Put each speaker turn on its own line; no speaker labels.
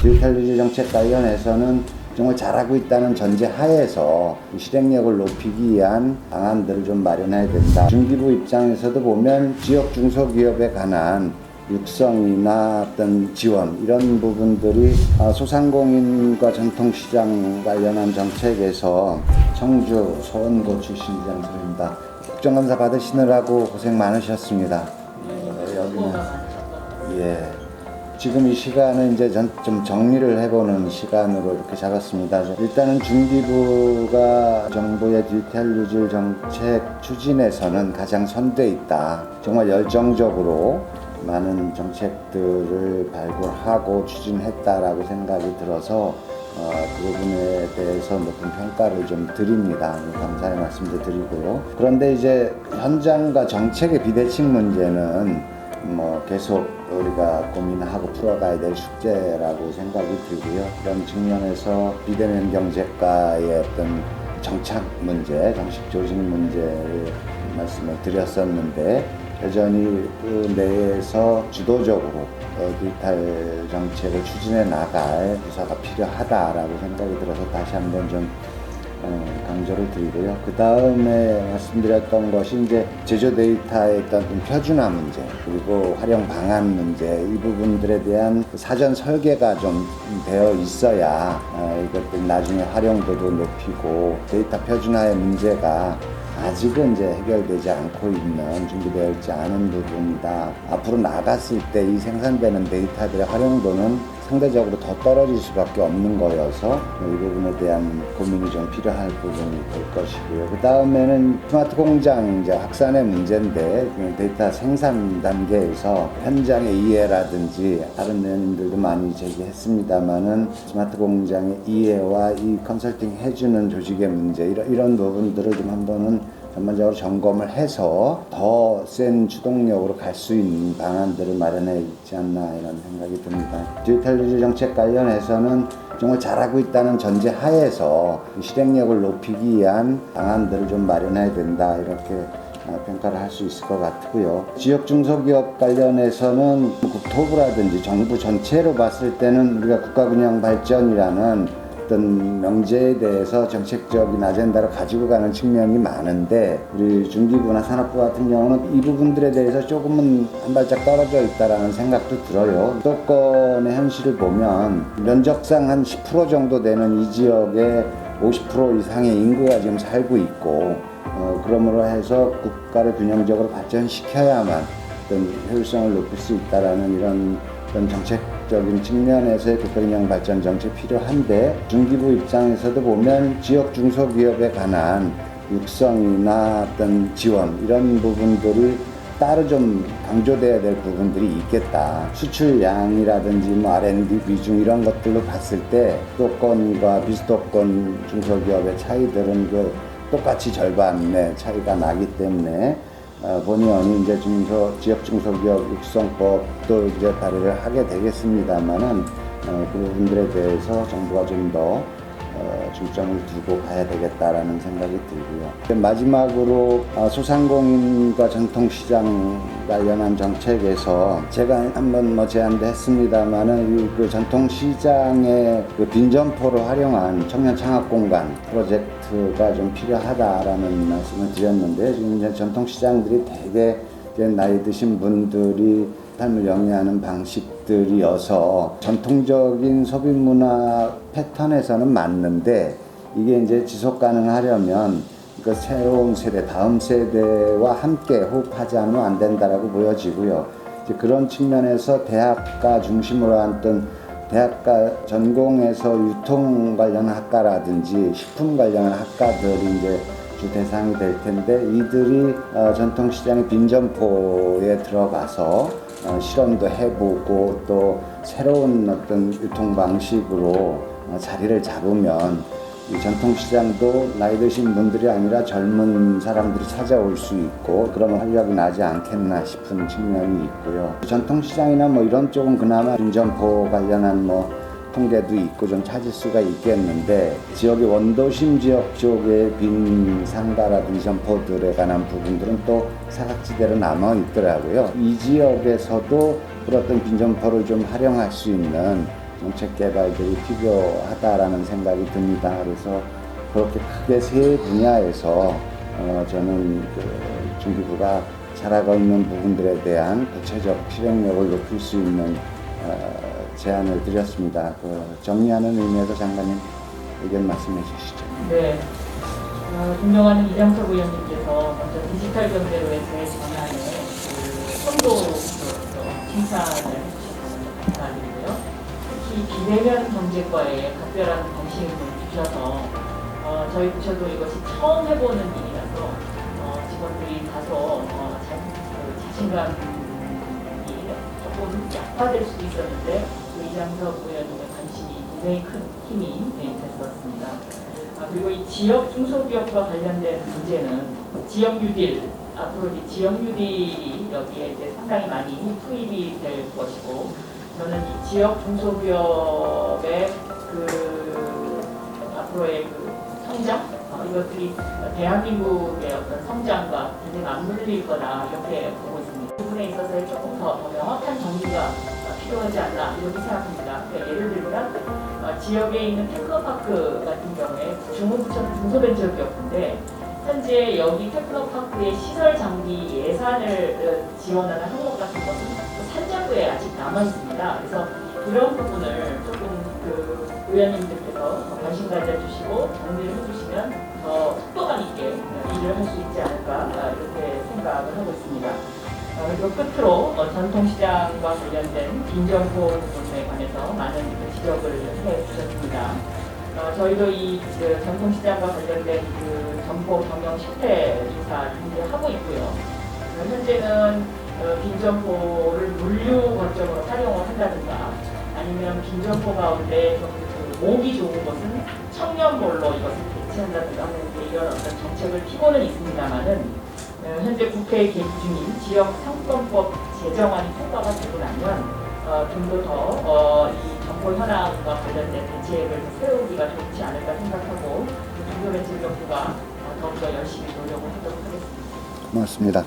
디지털 유지 정책 관련해서는 정말 잘하고 있다는 전제 하에서 실행력을 높이기 위한 방안들을 좀 마련해야 된다. 중기부 입장에서도 보면 지역 중소기업에 관한 육성이나 어떤 지원 이런 부분들이 소상공인과 전통시장 관련한 정책에서 청주 소원고 출신 이장소입니다. 국정감사 받으시느라고 고생 많으셨습니다. 여기는 지금 이 시간은 이제 좀 정리를 해보는 시간으로 이렇게 잡았습니다. 일단은 중기부가 정부의 디지털 유질 정책 추진에서는 가장 선두에 있다. 정말 열정적으로 많은 정책들을 발굴하고 추진했다라고 생각이 들어서 그 부분에 대해서 높은 평가를 좀 드립니다. 감사의 말씀도 드리고요. 그런데 이제 현장과 정책의 비대칭 문제는 계속 우리가 고민하고 풀어가야 될 숙제라고 생각이 들고요. 그런 측면에서 비대면 경제과의 어떤 정착 문제, 정식 조직 문제를 말씀을 드렸었는데 여전히 그 내에서 주도적으로 디지털 정책을 추진해 나갈 부서가 필요하다라고 생각이 들어서 다시 한번 좀 강조를 드리고요. 그 다음에 말씀드렸던 것이 이제 제조 데이터의 어떤 표준화 문제 그리고 활용 방안 문제 이 부분들에 대한 사전 설계가 좀 되어 있어야 이것들 나중에 활용도도 높이고 데이터 표준화의 문제가 아직은 이제 해결되지 않고 있는 준비되어 있지 않은 부분이다. 앞으로 나갔을 때 이 생산되는 데이터들의 활용도는 상대적으로 더 떨어질 수밖에 없는 거여서 이 부분에 대한 고민이 좀 필요할 부분이 될 것이고요. 그 다음에는 스마트 공장 이제 확산의 문제인데 데이터 생산 단계에서 현장의 이해라든지 다른 내용들도 많이 제기했습니다만은 스마트 공장의 이해와 이 컨설팅 해주는 조직의 문제 이런 부분들을 좀 한번은 전반적으로 점검을 해서 더 센 주동력으로 갈 수 있는 방안들을 마련해 있지 않나 이런 생각이 듭니다. 디지털 유지 정책 관련해서는 정말 잘하고 있다는 전제 하에서 실행력을 높이기 위한 방안들을 좀 마련해야 된다 이렇게 평가를 할 수 있을 것 같고요. 지역 중소기업 관련해서는 국토부라든지 정부 전체로 봤을 때는 우리가 국가균형 발전이라는 어떤 명제에 대해서 정책적인 아젠다를 가지고 가는 측면이 많은데 우리 중기부나 산업부 같은 경우는 이 부분들에 대해서 조금은 한 발짝 떨어져 있다라는 생각도 들어요. 수도권의 현실을 보면 면적상 한 10% 정도 되는 이 지역에 50% 이상의 인구가 지금 살고 있고 그러므로 해서 국가를 균형적으로 발전시켜야만 어떤 효율성을 높일 수 있다라는 이런 정책적인 측면에서의 국가균형 발전 정책이 필요한데 중기부 입장에서도 보면 지역 중소기업에 관한 육성이나 어떤 지원 이런 부분들이 따로 좀 강조돼야 될 부분들이 있겠다. 수출량이라든지 R&D 비중 이런 것들로 봤을 때 수도권과 비수도권 중소기업의 차이들은 똑같이 절반의 차이가 나기 때문에 본의원이 이제 지역 중소기업 육성법도 이제 발의를 하게 되겠습니다만은 그 부분들에 대해서 정부가 좀 더 중점을 두고 가야 되겠다라는 생각이 들고요. 마지막으로 소상공인과 전통시장 관련한 정책에서 제가 한번 제안도 했습니다만은 그 전통시장의 그 빈점포를 활용한 청년 창업 공간 프로젝트가 좀 필요하다라는 말씀을 드렸는데 지금 이제 전통시장들이 대개 이제 나이 드신 분들이 삶을 영위하는 방식들이어서 전통적인 소비 문화 패턴에서는 맞는데 이게 이제 지속 가능하려면 그 새로운 세대, 다음 세대와 함께 호흡하지 않으면 안 된다라고 보여지고요. 이제 그런 측면에서 대학가 중심으로 했던 대학가 전공에서 유통 관련 학과라든지 식품 관련 학과들이 이제 주 대상이 될 텐데 이들이 전통시장의 빈점포에 들어가서 실험도 해보고 또 새로운 어떤 유통 방식으로 자리를 잡으면 이 전통시장도 나이 드신 분들이 아니라 젊은 사람들이 찾아올 수 있고 그러면 활력이 나지 않겠나 싶은 측면이 있고요. 전통시장이나 이런 쪽은 그나마 빈점포 관련한 통계도 있고 좀 찾을 수가 있겠는데 지역의 원도심 지역 쪽의 빈 상가라든지 점포들에 관한 부분들은 또 사각지대로 남아 있더라고요. 이 지역에서도 그런 빈점포를 좀 활용할 수 있는 정책 개발들이 필요하다라는 생각이 듭니다. 그래서 그렇게 크게 세 분야에서 저는 중기부가 잘하고 있는 부분들에 대한 구체적 실행력을 높일 수 있는 제안을 드렸습니다. 정리하는 의미에서 장관님 의견 말씀해 주시죠.
네. 존경하는 이장석 의원님께서 먼저 디지털 경제로의 제 전환에 선도 칭찬을 해주셔서 감사드리고요. 특히 비대면 경제과에 각별한 관심을 주셔서 저희 부처도 이것이 처음 해보는 일이라서 직원들이 다소 자신감이 조금 약화될 수도 있었는데 이장석 의원님의 관심이 굉장히 큰 힘이 됐었습니다. 그리고 이 지역 중소기업과 관련된 문제는 지역 뉴딜, 앞으로 이 지역 뉴딜이 여기에 이제 상당히 많이 투입이 될 것이고, 저는 이 지역 중소기업의 앞으로의 성장, 이것들이 대한민국의 어떤 성장과 굉장히 맞물릴 거다 이렇게 보고 있습니다. 그 부분에 있어서 조금 더 명확한 정리가 필요하지 않나 이렇게 생각합니다. 그러니까 예를 들면 지역에 있는 테크노파크 같은 경우에 중소부처는 중소벤처기업인데 현재 여기 테크노파크의 시설 장비 예산을 지원하는 항목 같은 것은 산자부에 아직 남아 있습니다. 그래서 이런 부분을 조금 의원님들께서 관심 가져주시고 정리를 해주시면 더 속도감 있게 일을 할 수 있지 않을까 이렇게 생각을 하고 있습니다. 그리고 끝으로 전통시장과 관련된 빈정보 부분에 관해서 많은 지적을 해주셨습니다. 저희도 이 전통시장과 관련된 점포 경영 실태 조사를 이제 하고 있고요. 현재는 빈점포를 물류 거점으로 활용을 한다든가 아니면 빈점포 가운데 목이 좋은 것은 청년몰로 이것을 배치한다든가 하는 이런 어떤 정책을 피고는 있습니다만은 현재 국회에 계획 중인 지역 상권법 제정안이 통과가 되고 나면 좀 더 이 정보 현황과 관련된 대책을 세우기가 좋지 않을까 생각하고 중소벤처기업부가 더욱더 열심히 노력을 하도록 하겠습니다.
고맙습니다.